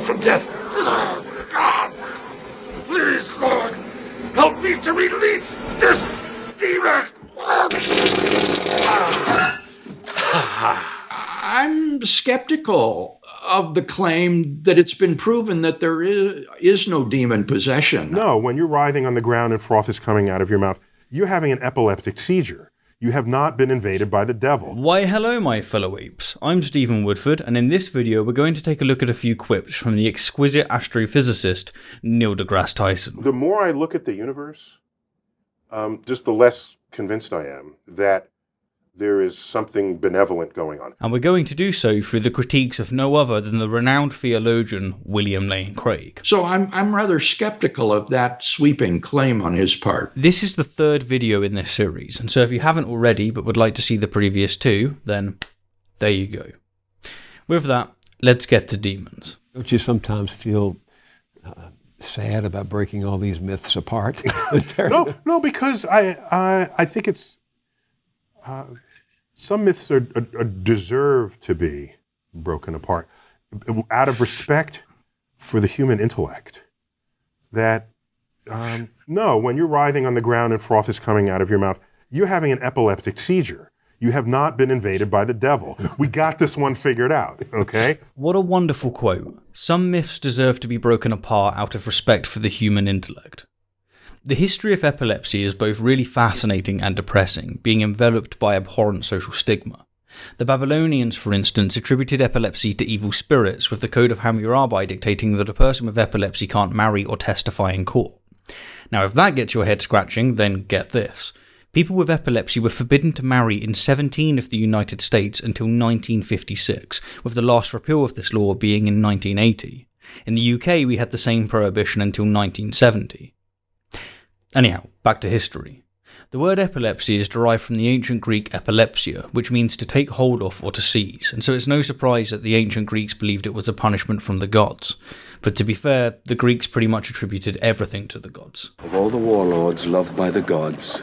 from death. God, please, Lord, help me to release this demon. I'm skeptical of the claim that it's been proven that there is no demon possession. No, when you're writhing on the ground and froth is coming out of your mouth, you're having an epileptic seizure. You have not been invaded by the devil. Why hello my fellow apes, I'm Stephen Woodford, and in this video we're going to take a look at a few quips from the exquisite astrophysicist Neil deGrasse Tyson. The more I look at the universe, just the less convinced I am that there is something benevolent going on. And we're going to do so through the critiques of no other than the renowned theologian William Lane Craig. So I'm rather skeptical of that sweeping claim on his part. This is the third video in this series, and so if you haven't already but would like to see the previous two, then there you go. With that, let's get to demons. Don't you sometimes feel sad about breaking all these myths apart? No, because I think it's some myths are deserve to be broken apart out of respect for the human intellect. That no, when you're writhing on the ground and froth is coming out of your mouth, you're having an epileptic seizure. You have not been invaded by the devil. We got this one figured out, okay? What a wonderful quote. Some myths deserve to be broken apart out of respect for the human intellect. The history of epilepsy is both really fascinating and depressing, being enveloped by abhorrent social stigma. The Babylonians, for instance, attributed epilepsy to evil spirits, with the Code of Hammurabi dictating that a person with epilepsy can't marry or testify in court. Now, if that gets your head scratching, then get this. People with epilepsy were forbidden to marry in 17 of the United States until 1956, with the last repeal of this law being in 1980. In the UK, we had the same prohibition until 1970. Anyhow, back to history. The word epilepsy is derived from the ancient Greek epilepsia, which means to take hold of or to seize, and so it's no surprise that the ancient Greeks believed it was a punishment from the gods. But to be fair, the Greeks pretty much attributed everything to the gods. Of all the warlords loved by the gods,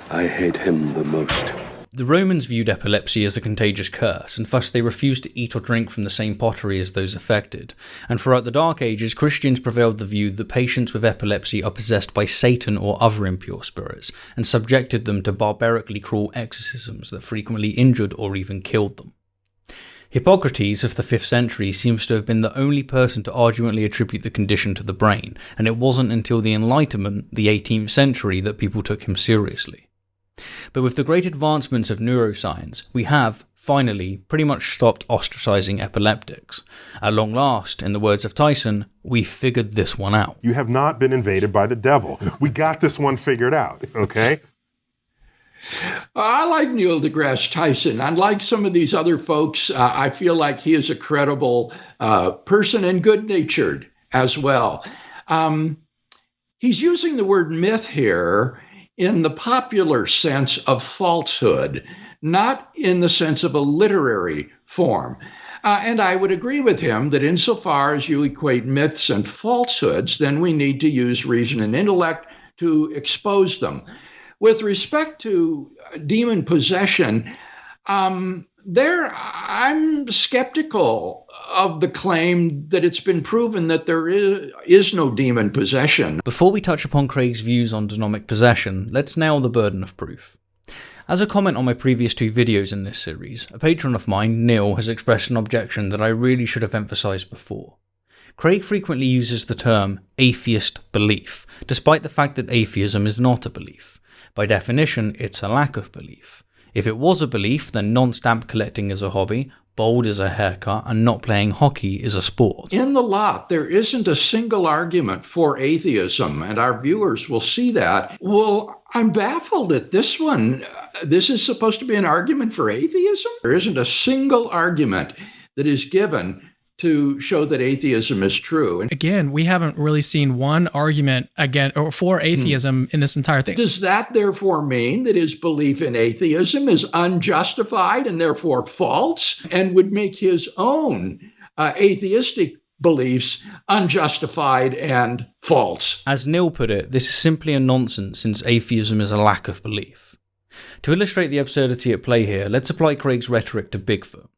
I hate him the most. The Romans viewed epilepsy as a contagious curse, and thus they refused to eat or drink from the same pottery as those affected. And throughout the Dark Ages, Christians prevailed the view that patients with epilepsy are possessed by Satan or other impure spirits, and subjected them to barbarically cruel exorcisms that frequently injured or even killed them. Hippocrates of the 5th century seems to have been the only person to arguably attribute the condition to the brain, and it wasn't until the Enlightenment, the 18th century, that people took him seriously. But with the great advancements of neuroscience, we have, finally, pretty much stopped ostracizing epileptics. At long last, in the words of Tyson, we figured this one out. You have not been invaded by the devil. We got this one figured out, okay? I like Neil deGrasse Tyson. Unlike some of these other folks, I feel like he is a credible person and good-natured as well. He's using the word myth here in the popular sense of falsehood, not in the sense of a literary form. And I would agree with him that insofar as you equate myths and falsehoods, then we need to use reason and intellect to expose them. With respect to demon possession, I'm skeptical of the claim that it's been proven that there is no demon possession. Before we touch upon Craig's views on demonic possession, let's nail the burden of proof. As a comment on my previous two videos in this series, a patron of mine, Neil, has expressed an objection that I really should have emphasised before. Craig frequently uses the term atheist belief, despite the fact that atheism is not a belief. By definition, it's a lack of belief. If it was a belief, then non-stamp collecting is a hobby, bald is a haircut, and not playing hockey is a sport. In the lot, there isn't a single argument for atheism, and our viewers will see that. Well, I'm baffled at this one. This is supposed to be an argument for atheism? There isn't a single argument that is given to show that atheism is true. And again, we haven't really seen one argument again or for atheism in this entire thing. Does that therefore mean that his belief in atheism is unjustified and therefore false, and would make his own atheistic beliefs unjustified and false? As Neil put it, this is simply a nonsense, since atheism is a lack of belief. To illustrate the absurdity at play here, let's apply Craig's rhetoric to Bigfoot.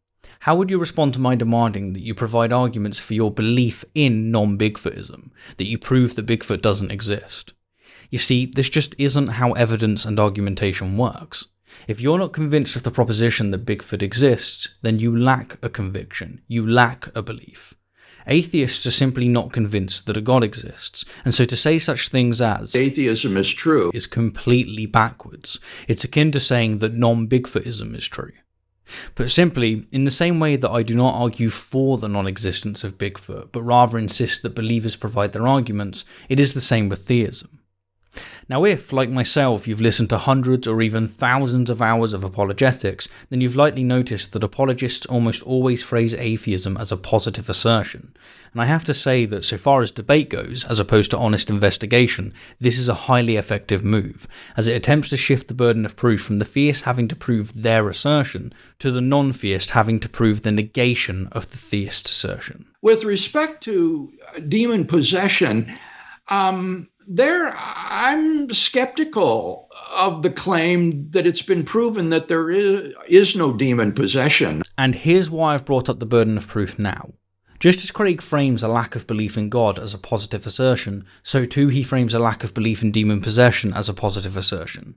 How would you respond to my demanding that you provide arguments for your belief in non-Bigfootism, that you prove that Bigfoot doesn't exist? You see, this just isn't how evidence and argumentation works. If you're not convinced of the proposition that Bigfoot exists, then you lack a conviction, you lack a belief. Atheists are simply not convinced that a God exists, and so to say such things as atheism is true is completely backwards. It's akin to saying that non-Bigfootism is true. Put simply, in the same way that I do not argue for the non-existence of Bigfoot, but rather insist that believers provide their arguments, it is the same with theism. Now if, like myself, you've listened to hundreds or even thousands of hours of apologetics, then you've likely noticed that apologists almost always phrase atheism as a positive assertion. And I have to say that so far as debate goes, as opposed to honest investigation, this is a highly effective move, as it attempts to shift the burden of proof from the theist having to prove their assertion to the non-theist having to prove the negation of the theist's assertion. With respect to demon possession, I'm skeptical of the claim that it's been proven that there is no demon possession. And here's why I've brought up the burden of proof now. Just as Craig frames a lack of belief in God as a positive assertion, so too he frames a lack of belief in demon possession as a positive assertion.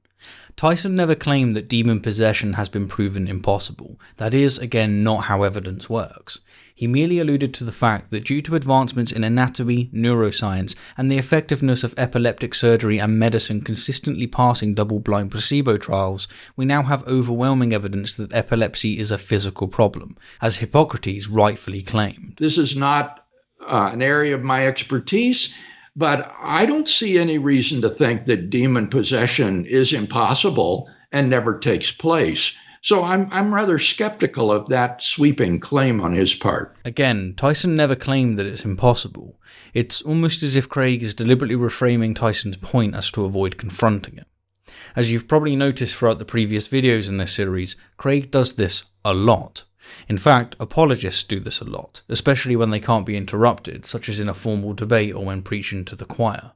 Tyson never claimed that demon possession has been proven impossible. That is, again, not how evidence works. He merely alluded to the fact that due to advancements in anatomy, neuroscience, and the effectiveness of epileptic surgery and medicine consistently passing double-blind placebo trials, we now have overwhelming evidence that epilepsy is a physical problem, as Hippocrates rightfully claimed. This is not an area of my expertise, but I don't see any reason to think that demon possession is impossible and never takes place. So I'm rather skeptical of that sweeping claim on his part. Again, Tyson never claimed that it's impossible. It's almost as if Craig is deliberately reframing Tyson's point as to avoid confronting it. As you've probably noticed throughout the previous videos in this series, Craig does this a lot. In fact, apologists do this a lot, especially when they can't be interrupted, such as in a formal debate or when preaching to the choir.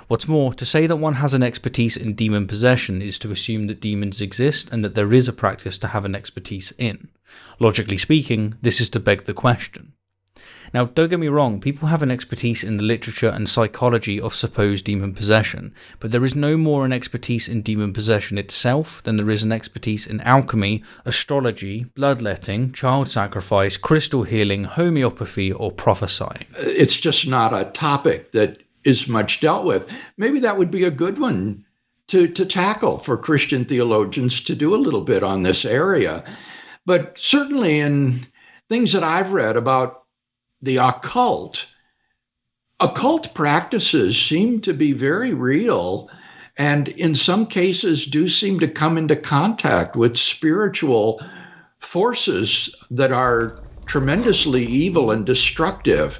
What's more, to say that one has an expertise in demon possession is to assume that demons exist and that there is a practice to have an expertise in. Logically speaking, this is to beg the question. Now, don't get me wrong, people have an expertise in the literature and psychology of supposed demon possession, but there is no more an expertise in demon possession itself than there is an expertise in alchemy, astrology, bloodletting, child sacrifice, crystal healing, homeopathy, or prophesying. It's just not a topic that is much dealt with. Maybe that would be a good one to tackle for Christian theologians to do a little bit on this area. But certainly in things that I've read about the occult practices seem to be very real, and in some cases do seem to come into contact with spiritual forces that are tremendously evil and destructive.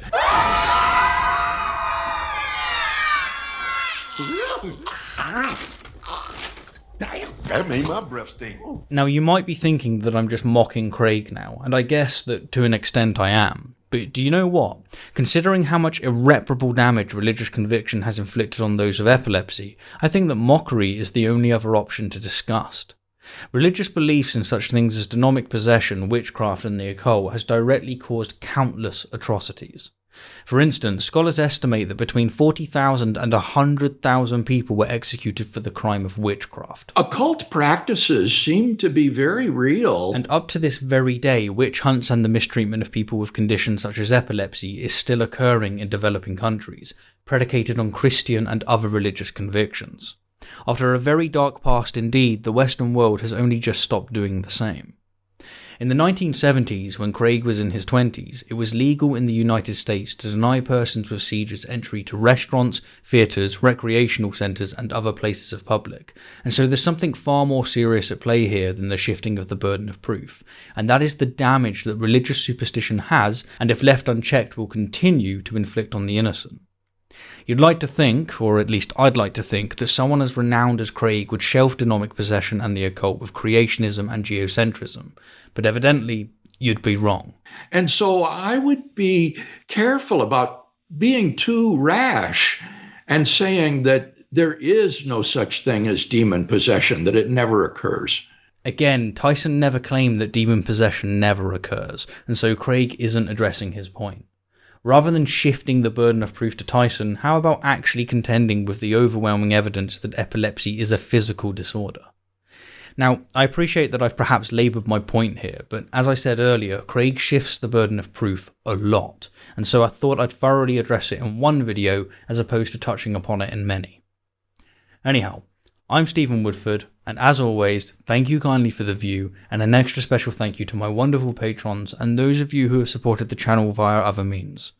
That made my breath stink. Now, you might be thinking that I'm just mocking Craig now, and I guess that to an extent I am. But do you know what? Considering how much irreparable damage religious conviction has inflicted on those with epilepsy, I think that mockery is the only other option to discuss. Religious beliefs in such things as demonic possession, witchcraft, and the occult has directly caused countless atrocities. For instance, scholars estimate that between 40,000 and 100,000 people were executed for the crime of witchcraft. Occult practices seem to be very real. And up to this very day, witch hunts and the mistreatment of people with conditions such as epilepsy is still occurring in developing countries, predicated on Christian and other religious convictions. After a very dark past indeed, the Western world has only just stopped doing the same. In the 1970s, when Craig was in his 20s, it was legal in the United States to deny persons with seizures entry to restaurants, theatres, recreational centres and other places of public. And so there's something far more serious at play here than the shifting of the burden of proof. And that is the damage that religious superstition has, and if left unchecked will continue to inflict on the innocent. You'd like to think, or at least I'd like to think, that someone as renowned as Craig would shelf demonic possession and the occult with creationism and geocentrism, but evidently you'd be wrong. And so I would be careful about being too rash and saying that there is no such thing as demon possession, that it never occurs. Again, Tyson never claimed that demon possession never occurs, and so Craig isn't addressing his point. Rather than shifting the burden of proof to Tyson, how about actually contending with the overwhelming evidence that epilepsy is a physical disorder? Now, I appreciate that I've perhaps laboured my point here, but as I said earlier, Craig shifts the burden of proof a lot, and so I thought I'd thoroughly address it in one video as opposed to touching upon it in many. Anyhow, I'm Stephen Woodford, and as always, thank you kindly for the view, and an extra special thank you to my wonderful patrons and those of you who have supported the channel via other means.